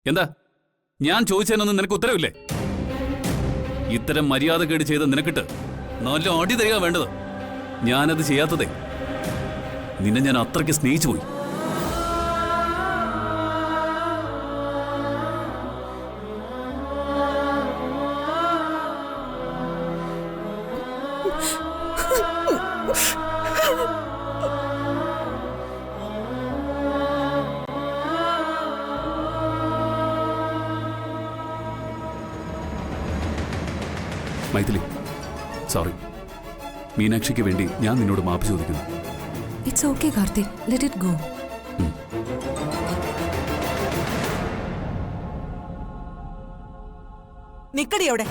എന്താ ഞാൻ ചോദിച്ചതിനൊന്നും നിനക്ക് ഉത്തരവില്ലേ? ഇത്തരം മര്യാദക്കേട് ചെയ്ത നിനക്കിട്ട് നല്ല അടി തരിക വേണ്ടത്. ഞാനത് ചെയ്യാത്തതേ നിന്നെ ഞാൻ അത്രയ്ക്ക് സ്നേഹിച്ചു പോയി. മൈഥിലി, സോറി. മീനാക്ഷിക്ക് വേണ്ടി ഞാൻ നിന്നോട് മാപ്പ് ചോദിക്കുന്നു. It's okay Karthik, let it go. നിക്കടി അവിടെ.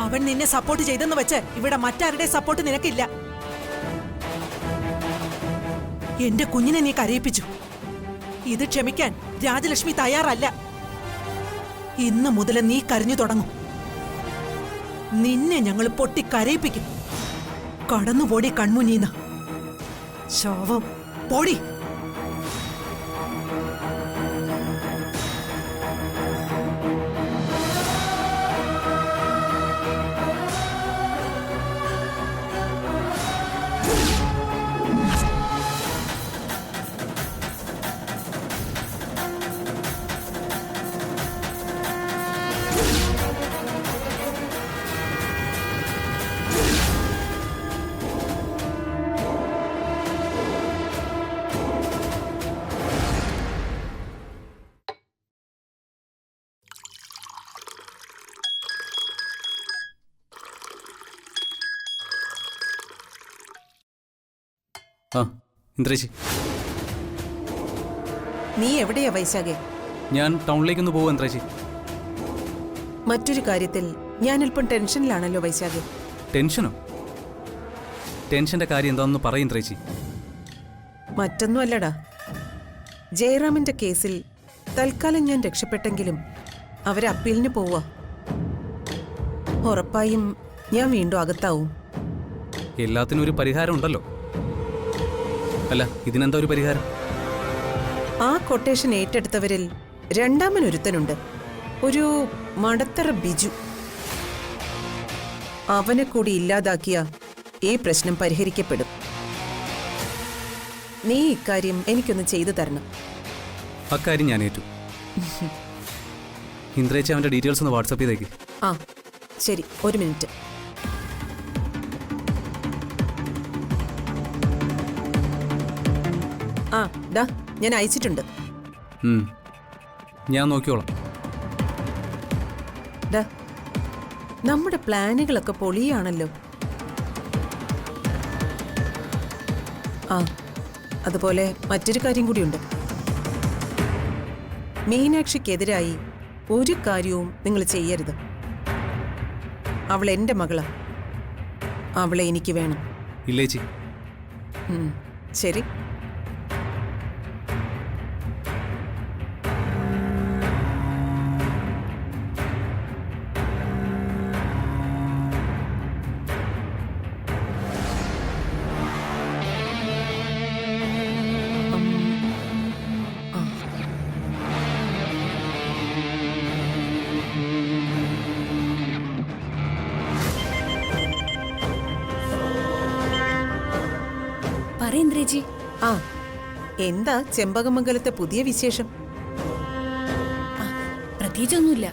അവൻ നിന്നെ സപ്പോർട്ട് ചെയ്തെന്ന് വെച്ച് ഇവിടെ മറ്റാരുടെ സപ്പോർട്ട് നിനക്കില്ല. എന്റെ കുഞ്ഞിനെ നീ കരയിപ്പിച്ചു. ഇത് ക്ഷമിക്കാൻ രാജലക്ഷ്മി തയ്യാറല്ല. ഇന്ന് മുതൽ നീ കരഞ്ഞു തുടങ്ങും. നിന്നെ ഞങ്ങൾ പൊട്ടി കരയിപ്പിക്കും. കടന്നുപോടി കൺമുന്നീന്ന ശവം. പോടി. ആ ഇന്ദ്രേശി, നീ എവിടെയാ വൈശാഖേ? ഞാൻ ടൗണിലേക്കൊന്ന് പോവാ ഇന്ദ്രേശി. മറ്റൊരു കാര്യത്തിൽ ഞാനല്പം ടെൻഷനിലാണല്ലോ വൈശാഖേ. ടെൻഷനോ? ടെൻഷന്റെ കാര്യം എന്താണെന്ന് പറയും ഇന്ദ്രേശി. മറ്റൊന്നും അല്ലടാ, ജയറാമിന്റെ കേസിൽ തൽക്കാലം ഞാൻ രക്ഷപ്പെട്ടെങ്കിലും അവർ അപ്പീലിന് പോവാ. ഉറപ്പായും ഞാൻ വീണ്ടും അകത്താവും. എല്ലാത്തിനും ഒരു പരിഹാരം ഉണ്ടല്ലോ. അല്ല, ഇതിനെന്താ ഒരു പരിഹാരം? ആ കൊട്ടേഷൻ ഏറ്റെടുത്തവരിൽ രണ്ടാമനൊരുത്തനുണ്ട്, ഒരു മടത്തറ ബിജു. അവനെ കൂടി ഇല്ലാതാക്കിയ ഈ പ്രശ്നം പരിഹരിക്കപ്പെടും. നീ ഇക്കാര്യം എനിക്കൊന്ന് ചെയ്തു തരണം. അക്കാര്യം ഞാൻ ഏറ്റു. ഇന്ദ്രേച്ചി അവന്റെ ഡീറ്റെയിൽസ് ഒന്ന് വാട്സാപ്പ് ചെയ്തേക്ക്. ആ ശരി, ഒരു മിനിറ്റ്. ആ ഡാ, ഞാൻ അയച്ചിട്ടുണ്ട്. ഞാൻ നോക്കിയോളാം. ഡാ, നമ്മുടെ പ്ലാനുകളൊക്കെ പൊളിയാണല്ലോ. ആ അതുപോലെ മറ്റൊരു കാര്യം കൂടിയുണ്ട്. മീനാക്ഷിക്കെതിരായി ഒരു കാര്യവും നിങ്ങൾ ചെയ്യരുത്. അവൾ എൻ്റെ മകളാ. അവളെ എനിക്ക് വേണം. ഇല്ലേച്ചി. ശരി. പറയേന്ദ്രേജി. ആ എന്താ ചെമ്പകമംഗലത്തെ പുതിയ വിശേഷം? പ്രത്യേകിച്ചൊന്നുമില്ല.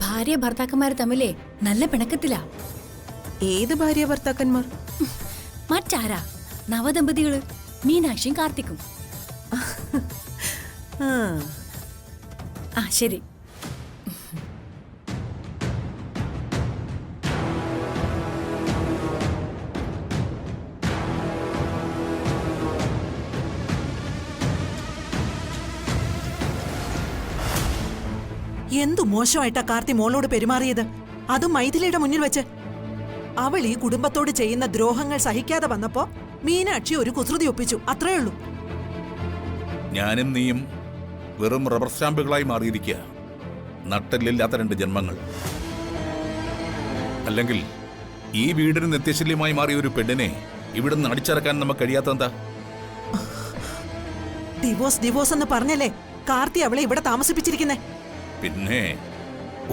ഭാര്യ ഭർത്താക്കന്മാർ തമ്മിലേ നല്ല പിണക്കത്തിലാ. ഏത് ഭാര്യ ഭർത്താക്കന്മാർ? മറ്റാരാ, നവദമ്പതികള് മീനാക്ഷിയും കാർത്തിക്കും. ആ ശരി. എന്തു മോശമായിട്ടാ കാർത്തി മോളോട് പെരുമാറിയത്, അതും മൈഥിലിയുടെ മുന്നിൽ വെച്ച്. അവൾ ഈ കുടുംബത്തോട് ചെയ്യുന്ന ദ്രോഹങ്ങൾ സഹിക്കാതെ വന്നപ്പോ മീനാക്ഷി ഒരു കുസൃതി ഒപ്പിച്ചു, അത്രേ ഉള്ളൂ. ഞാനും നീയും വെറും റബ്ബർ സ്റ്റാമ്പുകളായി മാറിയിരിക്കുക. നട്ടല്ലില്ലാത്ത രണ്ട് ജന്മങ്ങൾ. അല്ലെങ്കിൽ ഈ വീടിന് നിത്യശല്യമായി മാറിയ ഒരു പെണ്ണിനെ ഇവിടുന്ന് അടിച്ചിറക്കാൻ നമുക്ക് കഴിയാത്തെന്താ? ഡിവോഴ്സ് എന്ന് പറഞ്ഞല്ലേ കാർത്തി അവളെ ഇവിടെ താമസിപ്പിച്ചിരിക്കുന്നേ. പിന്നെ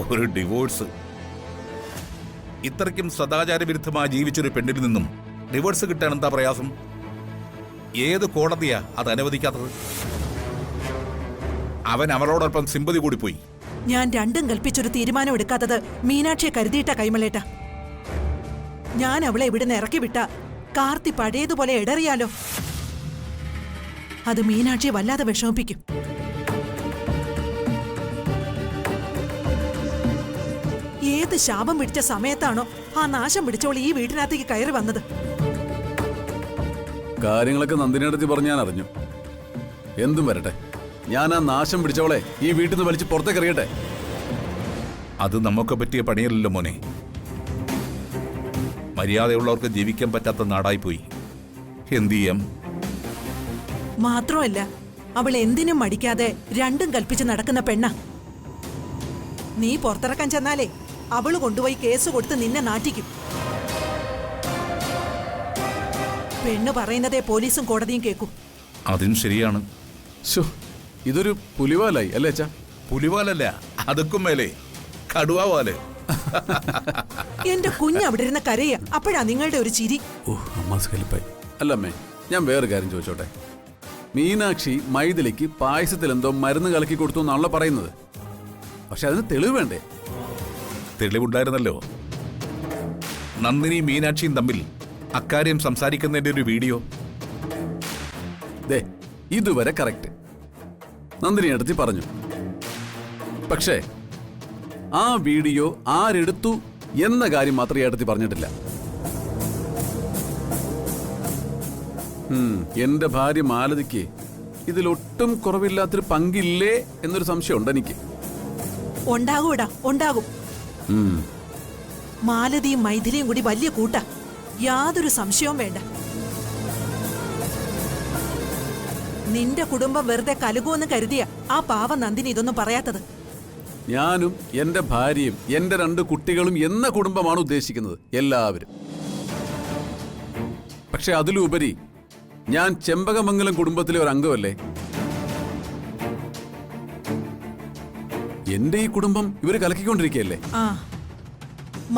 ഒരു ഡിവോഴ്സ്? ഇത്രയ്ക്കും സദാചാര വിരുദ്ധമായി ജീവിച്ചൊരു പെണ്ണിൽ നിന്നും ഡിവോഴ്സ് കിട്ടാൻ എന്താ പ്രയാസം? ഏത് കോടതിയാ അത് അനുവദിക്കാത്തത്? അവൻ അവളോടൊപ്പം സിമ്പതി കൂടി പോയി. ഞാൻ രണ്ടും കൽപ്പിച്ചൊരു തീരുമാനം എടുക്കാത്തത് മീനാക്ഷിയെ കരുതിയിട്ട കൈമളേട്ട. ഞാൻ അവളെ ഇവിടുന്ന് ഇറക്കി വിട്ട കാർത്തി പഴയതുപോലെ ഇടറിയാലോ. അത് മീനാക്ഷിയെ വല്ലാതെ വിഷമിപ്പിക്കും. ഏത് ശാപം പിടിച്ച സമയത്താണോ ആ നാശം പിടിച്ചോൾ ഈ വീട്ടിനകത്തേക്ക് കയറി വന്നത്? കാര്യങ്ങളൊക്കെ നന്ദിനിയടുത്ത് പറഞ്ഞ് ഞാൻ അറിഞ്ഞു. എന്തും വരട്ടെ, ഞാൻ ആ നാശം പിടിച്ചവളെ ഈ വീട്ടിൽ നിന്ന് വലിച്ച് പുറത്തേക്ക് എറിയട്ടെ. അത് നമുക്ക് പറ്റിയ പണിയല്ലല്ലോ മോനെ. മര്യാദയുള്ളവർക്ക് ജീവിക്കാൻ പറ്റാത്ത നാടായിപ്പോയി. എന്തു ചെയ്യാം? മാത്രമല്ല അവൾ എന്തിനും മടിക്കാതെ രണ്ടും കൽപ്പിച്ച് നടക്കുന്ന പെണ്ണ. നീ പുറത്തിറക്കാൻ ചെന്നാലേ അവള് കൊണ്ടുപോയി കേസ് കൊടുത്ത് നിന്നെ നാറ്റിക്കും. പെണ്ണ് പറയുന്നതേ പോലീസും കോടതിയും കേൾക്കും. അതും ശരിയാണ്. ശോ, ഇതൊരു പുലിവാലായി അല്ലേ അച്ഛാ? പുലിവാലല്ല, അതുക്കും മേലെ കടുവാവാല്. എന്റെ കുഞ്ഞ് അവിടെ ഇരുന്ന കരയ, അപ്പോഴാ നിങ്ങളുടെ ഒരു ചിരി. ഓ, അമ്മ സ്കലിപ്പായി. അല്ലമ്മേ, ഞാൻ വേറെ കാര്യം ചോദിച്ചോട്ടെ. മീനാക്ഷി മൈഥിലിക്ക് പായസത്തിൽ എന്തോ മരുന്ന് കലക്കി കൊടുത്തു എന്നാണല്ലോ പറയുന്നത്. പക്ഷെ അതിന് തെളിവ് വേണ്ടേ? തെളിവുണ്ടായിരുന്നല്ലോ. നന്ദിനി മീനാക്ഷിയും തമ്മിൽ അക്കാര്യം സംസാരിക്കുന്നതിന്റെ ഒരു വീഡിയോ. ദേ, ഇതുവരെ കറക്റ്റ്. നന്ദിനി അടുത്ത് പറഞ്ഞു. പക്ഷേ ആ വീഡിയോ ആരെടുത്തു എന്ന കാര്യം മാത്രമേ അടുത്ത് പറഞ്ഞിട്ടില്ല. എന്റെ ഭാര്യ മാലതിക്ക് ഇതിലൊട്ടും കുറവില്ലാത്തൊരു പങ്കില്ലേ എന്നൊരു സംശയമുണ്ട് എനിക്ക്. ഉണ്ടാകൂടാ, ഉണ്ടാകും. മാലതിയും മൈഥിലിയും കൂടി വലിയ കൂട്ടാ, യാതൊരു സംശയവും വേണ്ട. നിന്റെ കുടുംബം വെറുതെ കലുകുമെന്ന് കരുതിയ ആ പാവ നന്ദിനി ഇതൊന്നും പറയാത്തത്. ഞാനും എന്റെ ഭാര്യയും എന്റെ 2 കുട്ടികളും എന്ന കുടുംബമാണ് ഉദ്ദേശിക്കുന്നത്, എല്ലാവരും. പക്ഷെ അതിലുപരി ഞാൻ ചെമ്പകമംഗലം കുടുംബത്തിലെ ഒരു അംഗമല്ലേ. എന്റെ ഈ കുടുംബം ഇവര് കലക്കിക്കൊണ്ടിരിക്കുകയല്ലേ. ആ,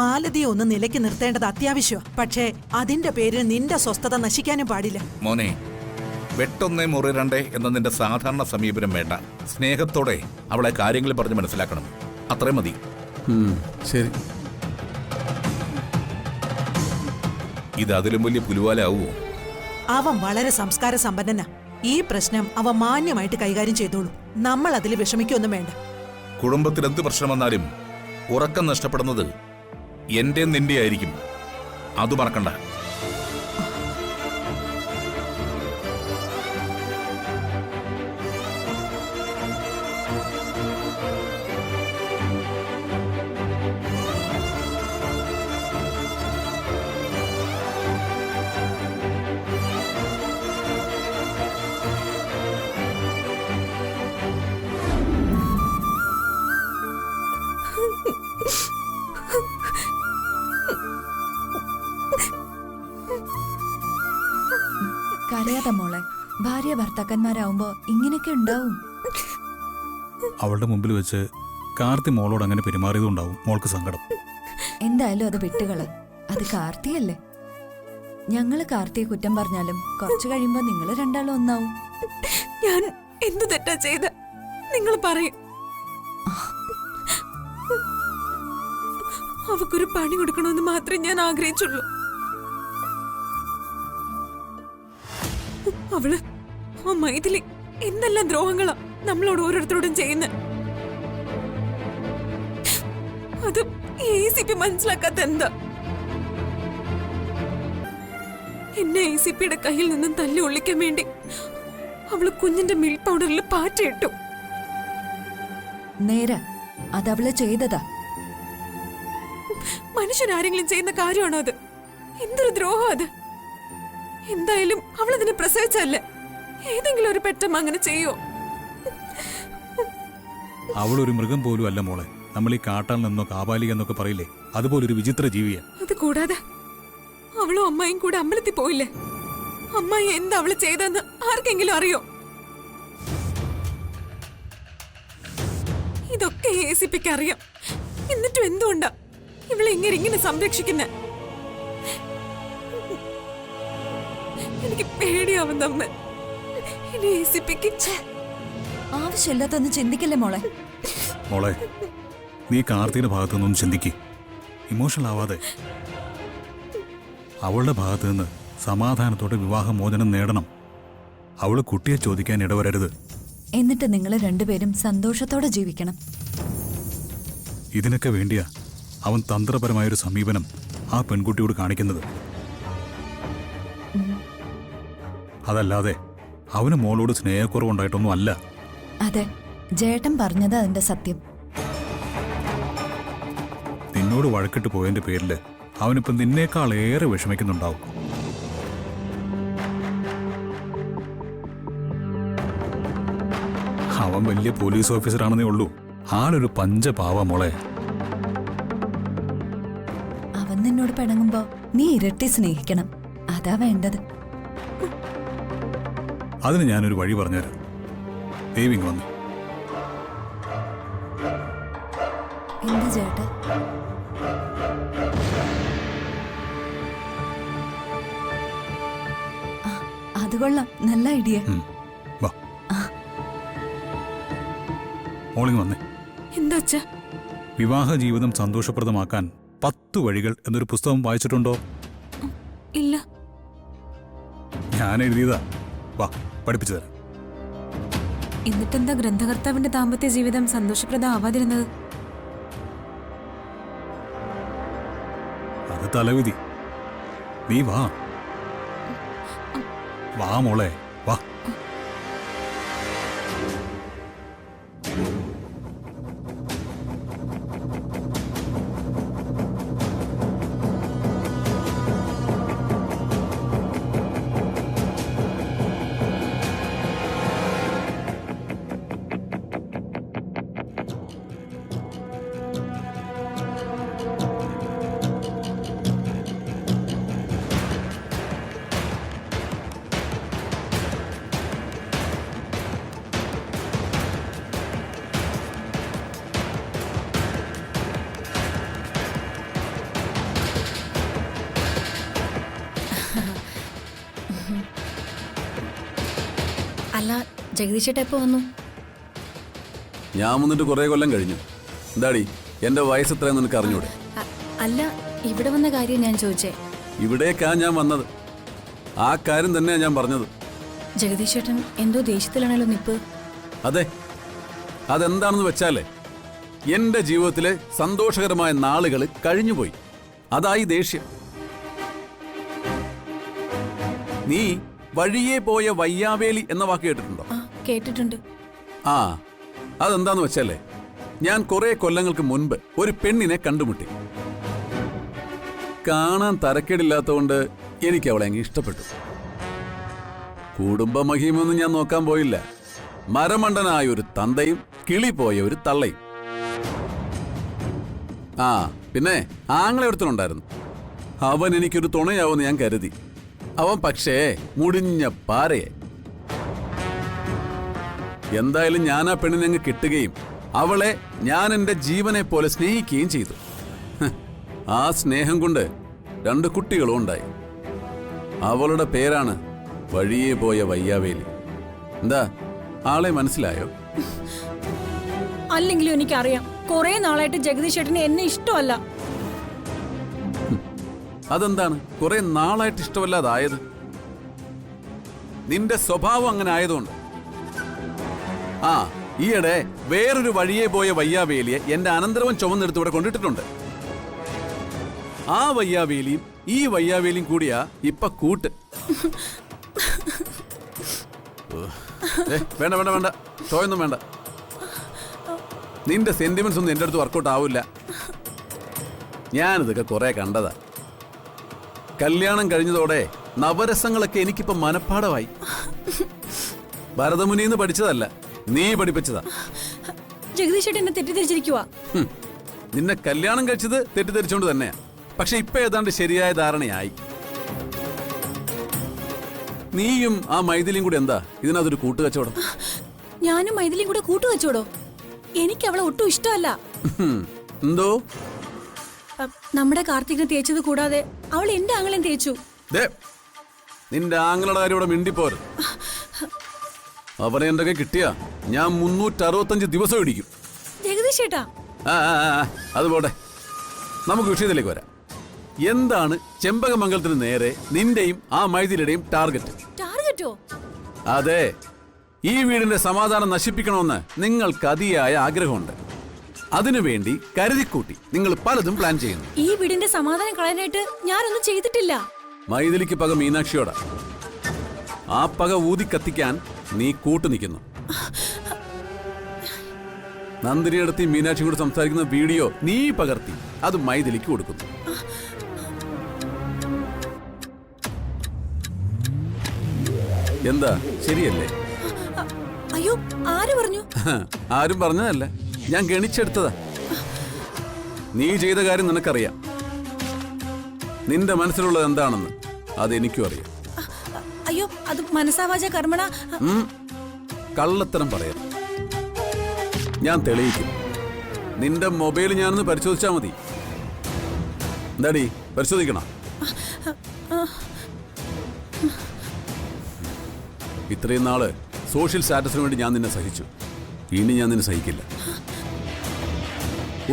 മാലതിയെ ഒന്ന് നിലയ്ക്ക് നിർത്തേണ്ടത് അത്യാവശ്യമാണ്. പക്ഷേ അതിന്റെ പേരിൽ നിന്റെ സ്വസ്ഥത നശിക്കാനും പാടില്ല. മോനെ, വെട്ടൊന്നേ മുറിരണ്ടേ എന്ന നിന്റെ സാധാരണ സമീപനം വേണ്ട. സ്നേഹത്തോടെ അവളെ കാര്യങ്ങൾ പറഞ്ഞ് മനസ്സിലാക്കണം. അത്രയും മതി. ശരി. ഇത് അതിലും വലിയ പുലിവാലാവോ? അവൻ വളരെ സംസ്കാര സമ്പന്നനാ. ഈ പ്രശ്നം അവൻ മാന്യമായിട്ട് കൈകാര്യം ചെയ്തോളൂ. നമ്മൾ അതിൽ വിഷമിക്കൊന്നും വേണ്ട. കുടുംബത്തിൽ എന്ത് പ്രശ്നം വന്നാലും ഉറക്കം നഷ്ടപ്പെടുന്നത് എന്റെ നിന്റെ ആയിരിക്കും. അത് മറക്കണ്ട. കരയാതെ മോളെ, ഭാര്യ ഭർത്താക്കന്മാരാവുമ്പോ ഇങ്ങനെയൊക്കെ ഉണ്ടാവും. അവളുടെ മുമ്പിൽ വെച്ച് കാർത്തി മോളോട് അങ്ങനെ പെരുമാറിയതുണ്ടാവും മോൾക്ക് സങ്കടം. എന്തായാലും അത് വിട്ടുകള. അത് കാർത്തിയല്ലേ. ഞങ്ങള് കാർത്തിയെ കുറ്റം പറഞ്ഞാലും കുറച്ചു കഴിയുമ്പോ നിങ്ങള് രണ്ടാളും ഒന്നാവും. ഞാൻ എന്ത് തെറ്റാ ചെയ്ത നിങ്ങൾ പറയും. അവക്കൊരു പണി കൊടുക്കണമെന്ന് മാത്രമേ ഞാൻ ആഗ്രഹിച്ചുള്ളൂ. അവള് ആ മൈഥിലി എന്തെല്ലാം ദ്രോഹങ്ങളാ നമ്മളോട് ഓരോരുത്തരോടും ചെയ്യുന്ന. അത് ACP മനസ്സിലാക്കാത്ത എന്താ? എന്നെ ACPയുടെ കയ്യിൽ നിന്നും തല്ലി ഒളിക്കാൻ വേണ്ടി അവള് കുഞ്ഞിന്റെ മിൽക്ക് പൗഡറിൽ പാറ്റയിട്ടു. നേരെ അതവള് ചെയ്തതാ. മനുഷ്യരാരെങ്കിലും ചെയ്യുന്ന കാര്യമാണോ അത്? എന്തൊരു ദ്രോഹം അത്! എന്തായാലും അവളതിനെ പ്രസവിച്ചല്ലേ. ഏതെങ്കിലും ഒരു പെറ്റമ്മ അങ്ങനെ ചെയ്യോ? അവളൊരു മൃഗം പോലും അല്ല മോളെ. നമ്മൾ ഈ കാട്ടാൽ നിന്നോ കാപാലിക എന്നൊക്കെ പറയില്ലേ, അതുപോലൊരു വിചിത്ര ജീവിയാ. അത് കൂടാതെ അവളും അമ്മായും കൂടെ അമ്പലത്തിൽ പോയില്ലേ? അമ്മായി എന്താ അവള് ചെയ്തെന്ന് ആർക്കെങ്കിലും അറിയോ? ഇതൊക്കെ ACPക്ക് അറിയാം. എന്നിട്ടും എന്തുകൊണ്ടാ ഇവളെ ഇങ്ങനെ സംരക്ഷിക്കുന്നെ? എനിക്ക് പേടിയാവുന്ന അമ്മ. ഇനി ACPക്ക് ആവശ്യമില്ലാത്തൊന്ന് ചിന്തിക്കില്ലേ മോളെ. മോളെ, നീ കാർത്തിയുടെ ഭാഗത്തു നിന്നൊന്നും ചിന്തിക്ക്. ഇമോഷണൽ ആവാതെ. അവളുടെ ഭാഗത്തു നിന്ന് സമാധാനത്തോടെ വിവാഹമോചനം നേടണം. അവള് കുട്ടിയെ ചോദിക്കാൻ ഇടവരരുത്. എന്നിട്ട് നിങ്ങൾ രണ്ടുപേരും സന്തോഷത്തോടെ ജീവിക്കണം. ഇതിനൊക്കെ വേണ്ടിയാ അവൻ തന്ത്രപരമായൊരു സമീപനം ആ പെൺകുട്ടിയോട് കാണിക്കുന്നത്. അതല്ലാതെ അവന് മോളോട് സ്നേഹക്കുറവുണ്ടായിട്ടൊന്നും അല്ല. അതെ, ജേട്ടൻ പറഞ്ഞത് അതിന്റെ സത്യം. നിന്നോട് വഴക്കിട്ട് പോയതിന്റെ പേരില് അവനിപ്പം നിന്നേക്കാൾ ഏറെ വിഷമിക്കുന്നുണ്ടാവും. അവൻ വലിയ പോലീസ് ഓഫീസറാണെന്നേ ഉള്ളൂ. ആളൊരു പഞ്ചപാവ മോളെ. അവൻ നിന്നോട് പിണങ്ങുമ്പോ നീ ഇരട്ടി സ്നേഹിക്കണം. അതാ വേണ്ടത്. അതിന് ഞാനൊരു വഴി പറഞ്ഞുതരാം. ദേവിങ് വന്നു. എന്ത് ചേട്ടാ? അത് കൊള്ളാം, നല്ല ഐഡിയ. വാ, മോളിങ് വന്നേ. എന്താ അച്ഛാ? വിവാഹ ജീവിതം സന്തോഷപ്രദമാക്കാൻ 10 വഴികൾ എന്നൊരു പുസ്തകം വായിച്ചിട്ടുണ്ടോ? ഇല്ല. ഞാൻ എഴുതിയതാ. വാ, പഠിപ്പിച്ചു തരാം. എന്നിട്ടെന്താ ഗ്രന്ഥകർത്താവിന്റെ ദാമ്പത്യ ജീവിതം സന്തോഷപ്രദമാവാതിരുന്നത്? അത് തലവിധി. നീ വാ. വാ മോളെ, വാ. അല്ല, ജഗദീഷേട്ട എപ്പോ വന്നു? ഞാൻ വന്നിട്ട് കുറെ കൊല്ലം കഴിഞ്ഞു. എന്താടി, എന്റെ വയസ്സ് എത്രയെന്ന് നിനക്ക് അറിഞ്ഞൂടെ? അല്ല, ഇവിടെ വന്ന കാര്യം ഞാൻ ചോദിച്ചേ. ഇവിടേക്കാ ഞാൻ വന്നത്. ആ കാര്യം തന്നെയാ ഞാൻ പറഞ്ഞത്. ജഗദീഷേട്ടൻ എന്തോ ദേഷ്യത്തിലാണല്ലോ നിപ്പ്. അതെ, അതെന്താണെന്ന് വെച്ചാലേ, എന്റെ ജീവിതത്തിലെ സന്തോഷകരമായ നാളുകൾ കഴിഞ്ഞുപോയി. അതായി ദേഷ്യം. നീ വഴിയെ പോയ വയ്യാവേലി എന്ന വാക്ക് കേട്ടിട്ടുണ്ടോ? ആ, കേട്ടിട്ടുണ്ട്. ആ, അതെന്താന്ന് വെച്ചാലേ, ഞാൻ കുറെ കൊല്ലങ്ങൾക്ക് മുൻപ് ഒരു പെണ്ണിനെ കണ്ടുമുട്ടി. കാണാൻ തരക്കേടില്ലാത്തതുകൊണ്ട് എനിക്ക് അവളെ അങ്ങ് ഇഷ്ടപ്പെട്ടു. കുടുംബമഹിമൊന്നും ഞാൻ നോക്കാൻ പോയില്ല. മരമണ്ടനായ ഒരു തന്തയും കിളി പോയ ഒരു തള്ളയും. ആ, പിന്നെ ആങ്ങളെ ഒരുത്തനുണ്ടായിരുന്നു. അവൻ എനിക്കൊരു തുണയാവുമെന്ന് ഞാൻ കരുതി. അവൻ പക്ഷേ മുടിഞ്ഞ പാരയെ. എന്തായാലും ഞാൻ ആ പെണ്ണിനെ അങ്ങ് കിട്ടുകയും അവളെ ഞാൻ എൻ്റെ ജീവനെ പോലെ സ്നേഹിക്കുകയും ചെയ്തു. ആ സ്നേഹം കൊണ്ട് 2 കുട്ടികളും ഉണ്ടായി. അവളുടെ പേരാണ് വഴിയെ പോയ വയ്യാവേലി. എന്താ, ആളെ മനസ്സിലായോ? അല്ലെങ്കിലും എനിക്കറിയാം, കുറെ നാളായിട്ട് ജഗദീഷേട്ടന് എന്നെ ഇഷ്ടമല്ല. അതെന്താണ് കുറെ നാളായിട്ട് ഇഷ്ടമല്ലാതായത്? നിന്റെ സ്വഭാവം അങ്ങനെ ആയതുകൊണ്ട്. ആ, ഈയിടെ വേറൊരു വഴിയെ പോയ വയ്യാവേലിയെ എന്റെ അനന്തരവൻ ചുമന്നെടുത്ത് ഇവിടെ കൊണ്ടിട്ടിട്ടുണ്ട്. ആ വയ്യാവേലിയും ഈ വയ്യാവേലിയും കൂടിയാ ഇപ്പൊ കൂട്ട്. വേണ്ട വേണ്ട വേണ്ട, ചോയൊന്നും വേണ്ട. നിന്റെ സെന്റിമെന്റ്സ് ഒന്നും എന്റെ അടുത്ത് വർക്കൗട്ട് ആവില്ല. ഞാനിതൊക്കെ കുറെ കണ്ടതാ. കല്യാണം കഴിഞ്ഞതോടെ നവരസങ്ങളൊക്കെ എനിക്കിപ്പോ മനപ്പാടമായി. ഭരതമുനിന്ന് പഠിച്ചതല്ല, നീ പഠിപ്പിച്ചതാ. ജഗദീഷേട്ടൻ എന്നെ തെറ്റിദ്ധരിച്ചിരിക്കുവാ. നിന്നെ കല്യാണം കഴിച്ചത് തെറ്റിദ്ധരിച്ചോണ്ട് തന്നെയാ. പക്ഷെ ഇപ്പൊ ഏതാണ്ട് ശരിയായ ധാരണയായി. നീയും ആ മൈഥിലിയും കൂടി എന്താ ഇതിനകത്തൊരു കൂട്ടുകച്ചവടം? ഞാനും മൈഥിലിയും കൂടെ കൂട്ടുവെച്ചോടോ. എനിക്ക് അവളെ ഒട്ടും ഇഷ്ടമല്ല. എന്തോ നമ്മുടെ കാർത്തികനെ തേച്ചത് കൂടാതെ അവൾ എന്റെ ആങ്ങളെയും തേച്ചു. ദേ, നിന്റെ ആങ്ങളുടെ കാര്യം ഇവിടെ മിണ്ടിപ്പോര്. അവനെ എന്തൊക്കെ കിട്ടിയാ ഞാൻ 365 ദിവസം ഇടിക്കും. ജഗദീഷ് ചേട്ടാ, അത് പോട്ടെ, നമുക്ക് വിഷയത്തിലേക്ക് വരാം. എന്താണ് ചെമ്പകമംഗലത്തിന് നേരെ നിന്റെയും ആ മൈഥിലിയുടെയും ടാർഗറ്റ്? ടാർഗറ്റോ? അതെ, ഈ വീടിന്റെ സമാധാനം നശിപ്പിക്കണമെന്ന് നിങ്ങൾക്ക് അതിയായ ആഗ്രഹമുണ്ട്. അതിനുവേണ്ടി കരുതിക്കൂട്ടി നിങ്ങൾ പലതും പ്ലാൻ ചെയ്യുന്നു. ഈ വീടിന്റെ സമാധാനം കളയാനായിട്ട് ഞാനൊന്നും ചെയ്തിട്ടില്ല. മൈഥിലിക്ക് പക മീനാക്ഷിയോടാ. ആ പക ഊതി കത്തിക്കാൻ നീ കൂട്ടു നിൽക്കുന്നു. നന്ദിനിയടുത്ത് മീനാക്ഷി കൂടെ സംസാരിക്കുന്ന വീഡിയോ നീ പകർത്തി അത് മൈഥിലിക്ക് കൊടുക്കുന്നു. എന്താ, ശരിയല്ലേ? അയ്യോ, ആര് പറഞ്ഞു? ആരും പറഞ്ഞതല്ല, ഞാൻ ഗണിച്ചെടുത്തതാ. നീ ചെയ്ത കാര്യം നിനക്കറിയാം. നിന്റെ മനസ്സിലുള്ളത് എന്താണെന്ന് അതെനിക്കും അറിയാം. അയ്യോ, അത് മനസാവാച കർമ്മണ. കള്ളത്തരം പറയാം. ഞാൻ തെളിയിക്കും. നിന്റെ മൊബൈൽ ഞാനൊന്ന് പരിശോധിച്ചാ മതി. എന്താടി, പരിശോധിക്കണം? ഇത്രയും നാള് സോഷ്യൽ സ്റ്റാറ്റസിന് വേണ്ടി ഞാൻ നിന്നെ സഹിച്ചു. ഇനി ഞാൻ നിന്നെ സഹിക്കില്ല.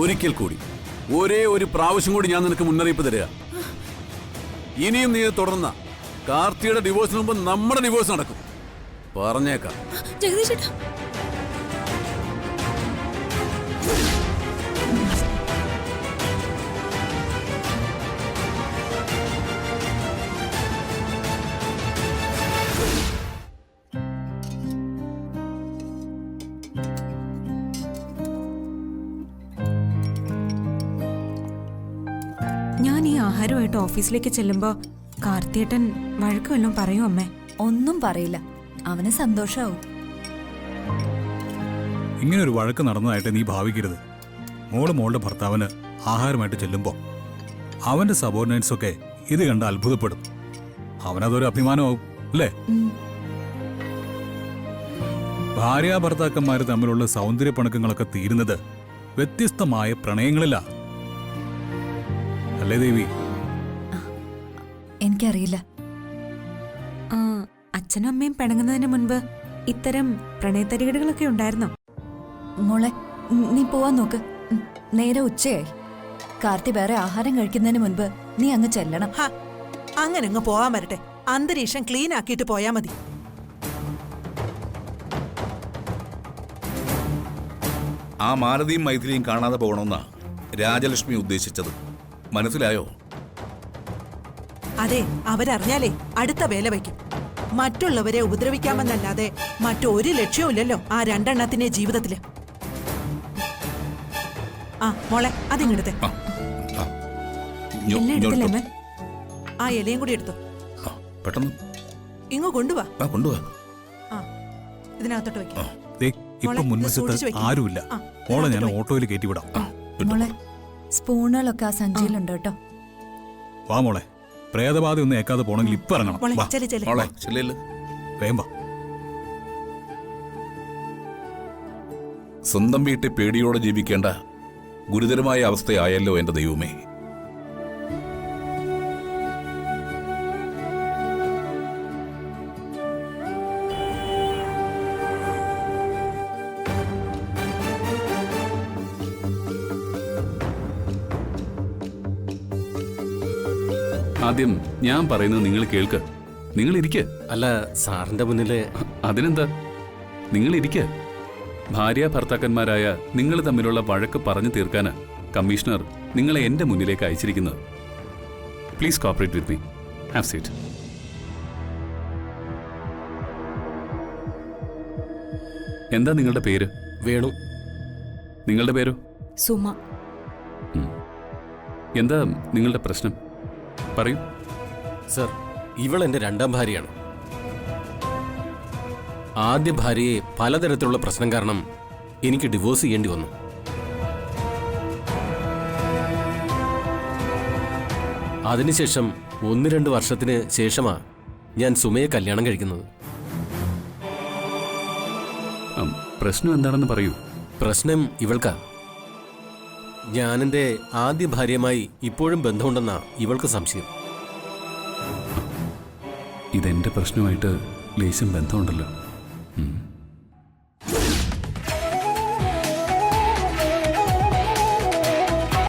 ഒരിക്കൽ കൂടി, ഒരേ ഒരു പ്രാവശ്യം കൂടി ഞാൻ നിനക്ക് മുന്നറിയിപ്പ് തരിക. ഇനിയും നീ തുടർന്ന കാർത്തിയുടെ ഡിവോഴ്സിന് മുമ്പ് നമ്മുടെ ഡിവോഴ്സ് നടക്കും. പറഞ്ഞേക്കാം. ജഗദീഷ് ചേട്ടാ, ഞാൻ ഈ ആഹാരമായിട്ട് ഓഫീസിലേക്ക് ചെല്ലുമ്പോ കാർത്തിയേട്ടൻ വഴക്ക് വല്ലതും പറയും അമ്മേ? ഒന്നും പറയില്ല, അവന് സന്തോഷാവും. ഇങ്ങനെ ഒരു വഴക്ക് നടന്നതായിട്ട് നീ ഭാവിക്കരുത്. മോളുടെ ഭർത്താവിന് ആഹാരമായിട്ട് ചെല്ലുമ്പോൾ അവന്റെ സബോർഡിനേറ്റ്സ് ഒക്കെ ഇത് കണ്ട് അത്ഭുതപ്പെടും. അവനതൊരു അഭിമാനമാവും, അല്ലേ? ഭാര്യ ഭർത്താക്കന്മാർ തമ്മിലുള്ള സൗന്ദര്യ പണക്കങ്ങളൊക്കെ തീരുന്നത് വ്യത്യസ്തമായ പ്രണയങ്ങളിലാ, അല്ലേ ദേവി? എനിക്കറിയില്ല. അച്ഛനും അമ്മയും പിണങ്ങുന്നതിന് മുൻപ് ഇത്തരം പ്രണയത്തരികടകളൊക്കെ ഉണ്ടായിരുന്നോ? മോളെ, നീ പോവാൻ നോക്ക്. നേരെ ഉച്ചയായി. കാർത്തി വേറെ ആഹാരം കഴിക്കുന്നതിന് മുൻപ് നീ അങ്ങ് ചെല്ലണം. അങ്ങനെ അങ്ങ് പോവാൻ വരട്ടെ. അന്തരീക്ഷം ക്ലീൻ ആക്കിയിട്ട് പോയാ മതി. ആ മാലതിയും മൈഥിലിയും കാണാതെ പോകണമെന്നാ രാജലക്ഷ്മി ഉദ്ദേശിച്ചത്. മനസ്സിലായോ? അതെ, അവരറിഞ്ഞാലേ അടുത്ത വേല വയ്ക്കും. മറ്റുള്ളവരെ ഉപദ്രവിക്കാമെന്നല്ലാതെ മറ്റൊരു ലക്ഷ്യവുമില്ലല്ലോ ആ രണ്ടെണ്ണത്തിന്റെ ജീവിതത്തില്. മോളെ, അതിങ്ങെടുത്തേ. എല്ലാം എടുത്തില്ലേ അമ്മേ? ആ ഇലയും കൂടി എടുത്തു. പെട്ടെന്ന് ഇങ്ങ് കൊണ്ടുവാ. കൊണ്ടുപോവാ. ഇതിനകത്തോട്ട് വെക്കാം. ഇപ്പൊ മുൻവശത്ത് ആരുമില്ല. മോളെ ഞാൻ ഓട്ടോയിൽ കയറ്റിവിടാം. മോളെ, സ്പൂണുകളൊക്കെ ആ സഞ്ചിയിലുണ്ട് കേട്ടോ. വാ മോളെ, പ്രേതബാധ ഒന്നും ഏക്കാതെ പോണെങ്കിൽ ഇപ്പൊ ഇറങ്ങണം. വാ. വേഗം വാ. സ്വന്തം വീട്ടിൽ പേടിയോടെ ജീവിക്കേണ്ട ഗുരുതരമായ അവസ്ഥയായല്ലോ എന്റെ ദൈവമേ. ആദ്യം ഞാൻ പറയുന്നത് നിങ്ങൾ കേൾക്ക്. നിങ്ങൾ ഇരിക്ക്. അല്ല, സാറിന്റെ മുന്നില് അതിനെന്താ, നിങ്ങൾ ഇരിക്ക്. ഭാര്യ ഭർത്താക്കന്മാരായ നിങ്ങൾ തമ്മിലുള്ള വഴക്ക് പറഞ്ഞു തീർക്കാന് കമ്മീഷണർ നിങ്ങളെ എന്റെ മുന്നിലേക്ക് അയച്ചിരിക്കുന്നത്. Please cooperate with me. Have seat. എന്താ നിങ്ങളുടെ പേര്? വേണു. നിങ്ങളുടെ പേരോ? സുമ. എന്താ നിങ്ങളുടെ പ്രശ്നം? പറയൂ. സർ, ഇവൾ എന്റെ രണ്ടാം ഭാര്യയാണ്. ആദ്യ ഭാര്യയെ പലതരത്തിലുള്ള പ്രശ്നം കാരണം എനിക്ക് ഡിവോഴ്സ് ചെയ്യേണ്ടി വന്നു. അതിനുശേഷം 1-2 വർഷത്തിന് ശേഷമാ ഞാൻ സുമയെ കല്യാണം കഴിക്കുന്നത്. പ്രശ്നം എന്താണെന്ന് പറയൂ. പ്രശ്നം ഇവൾക്കാ. ഞാനെന്റെ ആദ്യ ഭാര്യയുമായി ഇപ്പോഴും ബന്ധമുണ്ടെന്നാ ഇവൾക്ക് സംശയം. ഇതെന്റെ പ്രശ്നമായിട്ട് ലേശം ബന്ധമുണ്ടല്ലോ.